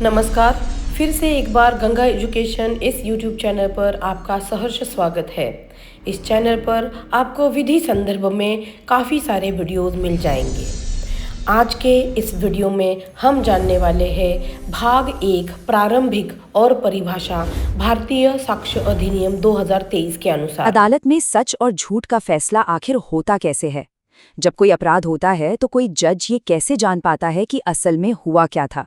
नमस्कार। फिर से एक बार गंगा एजुकेशन इस YouTube चैनल पर आपका सहर्ष स्वागत है। इस चैनल पर आपको विधि संदर्भ में काफ़ी सारे वीडियोस मिल जाएंगे। आज के इस वीडियो में हम जानने वाले हैं भाग 1 प्रारंभिक और परिभाषा भारतीय साक्ष्य अधिनियम 2023 के अनुसार अदालत में सच और झूठ का फैसला आखिर होता कैसे है। जब कोई अपराध होता है तो कोई जज ये कैसे जान पाता है कि असल में हुआ क्या था।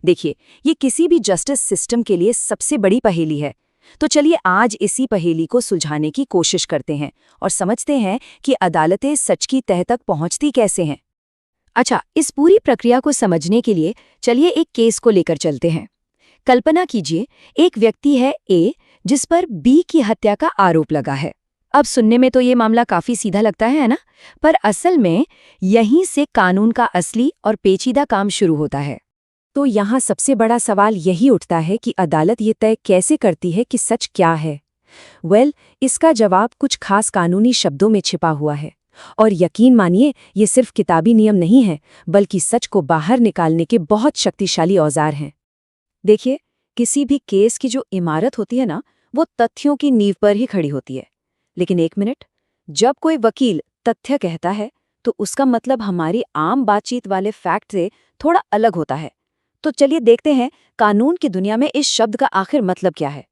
देखिए, ये किसी भी जस्टिस सिस्टम के लिए सबसे बड़ी पहेली है। तो चलिए आज इसी पहेली को सुलझाने की कोशिश करते हैं और समझते हैं कि अदालतें सच की तह तक पहुंचती कैसे हैं। अच्छा, इस पूरी प्रक्रिया को समझने के लिए चलिए एक केस को लेकर चलते हैं। कल्पना कीजिए, एक व्यक्ति है ए जिस पर बी की हत्या का आरोप लगा है। अब सुनने में तो ये मामला काफी सीधा लगता है ना? पर असल में यहीं से कानून का असली और पेचीदा काम शुरू होता है। तो यहाँ सबसे बड़ा सवाल यही उठता है कि अदालत ये तय कैसे करती है कि सच क्या है। इसका जवाब कुछ खास कानूनी शब्दों में छिपा हुआ है। और यकीन मानिए, ये सिर्फ किताबी नियम नहीं है, बल्कि सच को बाहर निकालने के बहुत शक्तिशाली औजार हैं। देखिए, किसी भी केस की जो इमारत होती है ना, वो तथ्यों की नींव पर ही खड़ी होती है। लेकिन एक मिनट, जब कोई वकील तथ्य कहता है तो उसका मतलब हमारी आम बातचीत वाले फैक्ट से थोड़ा अलग होता है। तो चलिए देखते हैं कानून की दुनिया में इस शब्द का आखिर मतलब क्या है।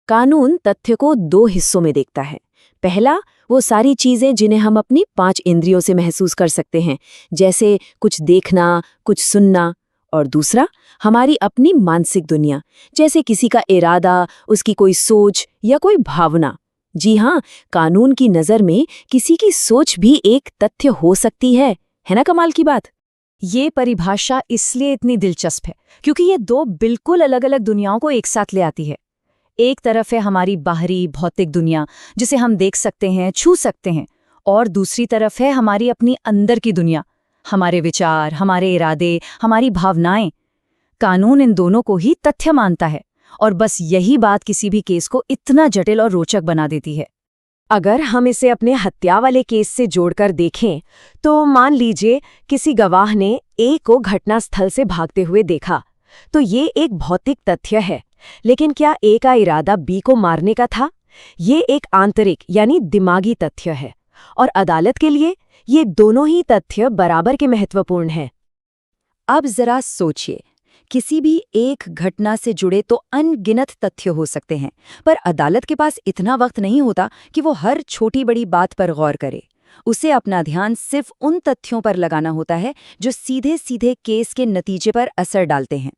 कानून तथ्य को दो हिस्सों में देखता है। पहला, वो सारी चीजें जिन्हें हम अपनी 5 इंद्रियों से महसूस कर सकते हैं, जैसे कुछ देखना, कुछ सुनना। और दूसरा, हमारी अपनी मानसिक दुनिया, जैसे किसी का इरादा, उसकी कोई सोच या कोई भावना। जी हाँ, कानून की नज़र में किसी की सोच भी एक तथ्य हो सकती है ना? कमाल की बात। ये परिभाषा इसलिए इतनी दिलचस्प है क्योंकि ये दो बिल्कुल अलग अलग दुनियाओं को एक साथ ले आती है। एक तरफ है हमारी बाहरी भौतिक दुनिया, जिसे हम देख सकते हैं, छू सकते हैं, और दूसरी तरफ है हमारी अपनी अंदर की दुनिया, हमारे विचार, हमारे इरादे, हमारी भावनाएं। कानून इन दोनों को ही तथ्य मानता है, और बस यही बात किसी भी केस को इतना जटिल और रोचक बना देती है। अगर हम इसे अपने हत्या वाले केस से जोड़कर देखें, तो मान लीजिए किसी गवाह ने ए को घटनास्थल से भागते हुए देखा, तो ये एक भौतिक तथ्य है। लेकिन क्या ए का इरादा बी को मारने का था? ये एक आंतरिक यानी दिमागी तथ्य है, और अदालत के लिए ये दोनों ही तथ्य बराबर के महत्वपूर्ण हैं। अब जरा सोचिए, किसी भी एक घटना से जुड़े तो अनगिनत तथ्य हो सकते हैं, पर अदालत के पास इतना वक्त नहीं होता कि वो हर छोटी बड़ी बात पर गौर करे। उसे अपना ध्यान सिर्फ उन तथ्यों पर लगाना होता है जो सीधे सीधे केस के नतीजे पर असर डालते हैं।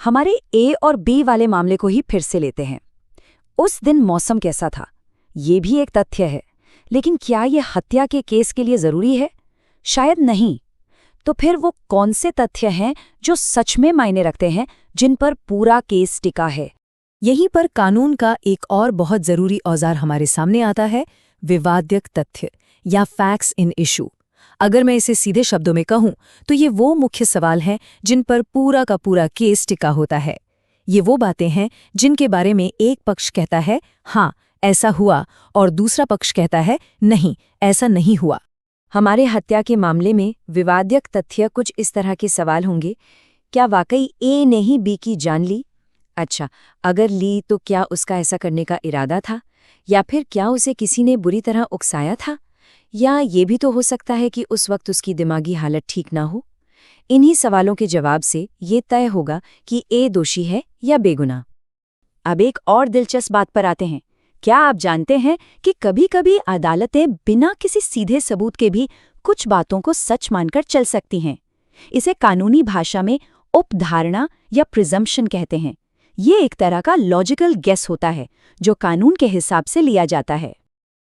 हमारे ए और बी वाले मामले को ही फिर से लेते हैं। उस दिन मौसम कैसा था, ये भी एक तथ्य है, लेकिन क्या ये हत्या के केस के लिए जरूरी है? शायद नहीं। तो फिर वो कौन से तथ्य हैं जो सच में मायने रखते हैं, जिन पर पूरा केस टिका है? यहीं पर कानून का एक और बहुत जरूरी औजार हमारे सामने आता है, विवाद्यक तथ्य या फैक्ट्स इन इशू। अगर मैं इसे सीधे शब्दों में कहूं तो ये वो मुख्य सवाल हैं जिन पर पूरा का पूरा केस टिका होता है। ये वो बातें हैं जिनके बारे में एक पक्ष कहता है हाँ ऐसा हुआ, और दूसरा पक्ष कहता है नहीं ऐसा नहीं हुआ। हमारे हत्या के मामले में विवाद्यक तथ्य कुछ इस तरह के सवाल होंगे। क्या वाकई ए ने ही बी की जान ली? अच्छा, अगर ली तो क्या उसका ऐसा करने का इरादा था, या फिर क्या उसे किसी ने बुरी तरह उकसाया था? या ये भी तो हो सकता है कि उस वक्त उसकी दिमागी हालत ठीक ना हो। इन्हीं सवालों के जवाब से ये तय होगा कि ए दोषी है या बेगुनाह। अब एक और दिलचस्प बात पर आते हैं। क्या आप जानते हैं कि कभी-कभी अदालतें बिना किसी सीधे सबूत के भी कुछ बातों को सच मानकर चल सकती हैं? इसे कानूनी भाषा में उपधारणा या प्रिजम्पशन कहते हैं। ये एक तरह का लॉजिकल गेस होता है जो कानून के हिसाब से लिया जाता है।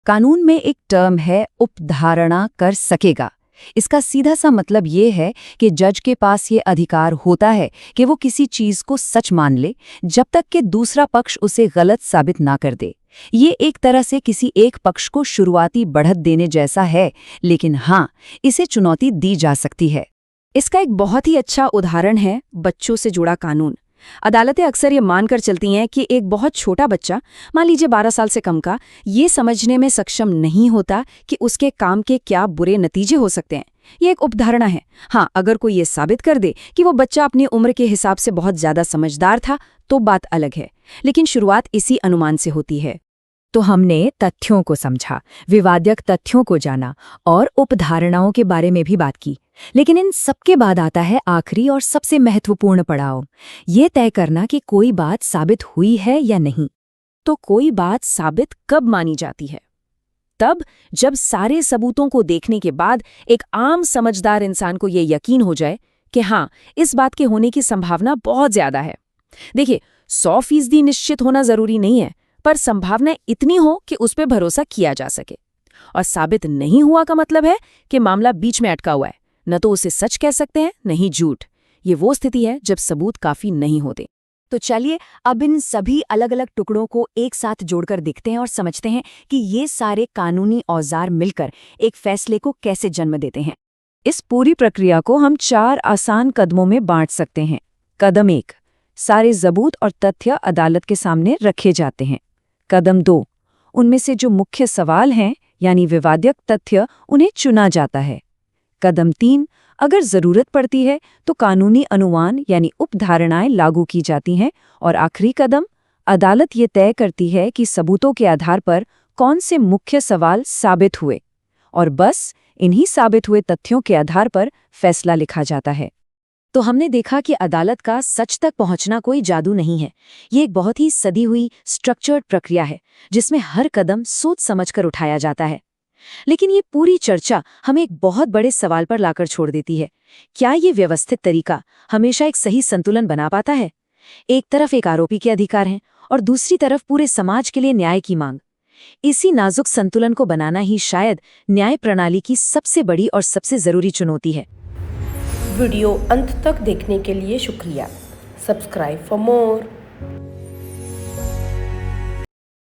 कानून में एक टर्म है उपधारणा कर सकेगा। इसका सीधा सा मतलब ये है कि जज के पास ये अधिकार होता है कि वो किसी चीज को सच मान ले जब तक कि दूसरा पक्ष उसे गलत साबित ना कर दे। ये एक तरह से किसी एक पक्ष को शुरुआती बढ़त देने जैसा है, लेकिन हाँ, इसे चुनौती दी जा सकती है। इसका एक बहुत ही अच्छा उदाहरण है बच्चों से जुड़ा कानून। अदालतें अक्सर ये मानकर चलती हैं कि एक बहुत छोटा बच्चा, मान लीजिए 12 साल से कम का, ये समझने में सक्षम नहीं होता कि उसके काम के क्या बुरे नतीजे हो सकते हैं, ये एक उपधारणा है। हाँ, अगर कोई ये साबित कर दे कि वो बच्चा अपनी उम्र के हिसाब से बहुत ज्यादा समझदार था तो बात अलग है, लेकिन शुरुआत इसी अनुमान से होती है। तो हमने तथ्यों को समझा, विवादक तथ्यों को जाना और उपधारणाओं के बारे में भी बात की। लेकिन इन सबके बाद आता है आखिरी और सबसे महत्वपूर्ण पड़ाव, ये तय करना कि कोई बात साबित हुई है या नहीं। तो कोई बात साबित कब मानी जाती है? तब जब सारे सबूतों को देखने के बाद एक आम समझदार इंसान को ये यकीन हो जाए कि हाँ, इस बात के होने की संभावना बहुत ज्यादा है। देखिए, 100% निश्चित होना जरूरी नहीं है, पर संभावना इतनी हो कि उस पर भरोसा किया जा सके। और साबित नहीं हुआ का मतलब है कि मामला बीच में अटका हुआ है, न तो उसे सच कह सकते हैं न ही झूठ। ये वो स्थिति है जब सबूत काफी नहीं होते। तो चलिए अब इन सभी अलग अलग टुकड़ों को एक साथ जोड़कर देखते हैं और समझते हैं कि ये सारे कानूनी औजार मिलकर एक फैसले को कैसे जन्म देते हैं। इस पूरी प्रक्रिया को हम 4 आसान कदमों में बांट सकते हैं। कदम 1, सारे सबूत और तथ्य अदालत के सामने रखे जाते हैं। कदम 2, उनमें से जो मुख्य सवाल हैं यानी विवादक तथ्य, उन्हें चुना जाता है। कदम 3, अगर जरूरत पड़ती है तो कानूनी अनुमान यानी उपधारणाएं लागू की जाती हैं। और आखिरी कदम, अदालत ये तय करती है कि सबूतों के आधार पर कौन से मुख्य सवाल साबित हुए, और बस इन्हीं साबित हुए तथ्यों के आधार पर फैसला लिखा जाता है। तो हमने देखा कि अदालत का सच तक पहुंचना कोई जादू नहीं है। ये एक बहुत ही सदी हुई स्ट्रक्चर्ड प्रक्रिया है जिसमें हर कदम सोच समझकर उठाया जाता है। लेकिन ये पूरी चर्चा हमें एक बहुत बड़े सवाल पर लाकर छोड़ देती है। क्या ये व्यवस्थित तरीका हमेशा एक सही संतुलन बना पाता है? एक तरफ एक आरोपी के अधिकार हैं और दूसरी तरफ पूरे समाज के लिए न्याय की मांग। इसी नाजुक संतुलन को बनाना ही शायद न्याय प्रणाली की सबसे बड़ी और सबसे जरूरी चुनौती है। वीडियो अंत तक देखने के लिए शुक्रिया। Subscribe for more.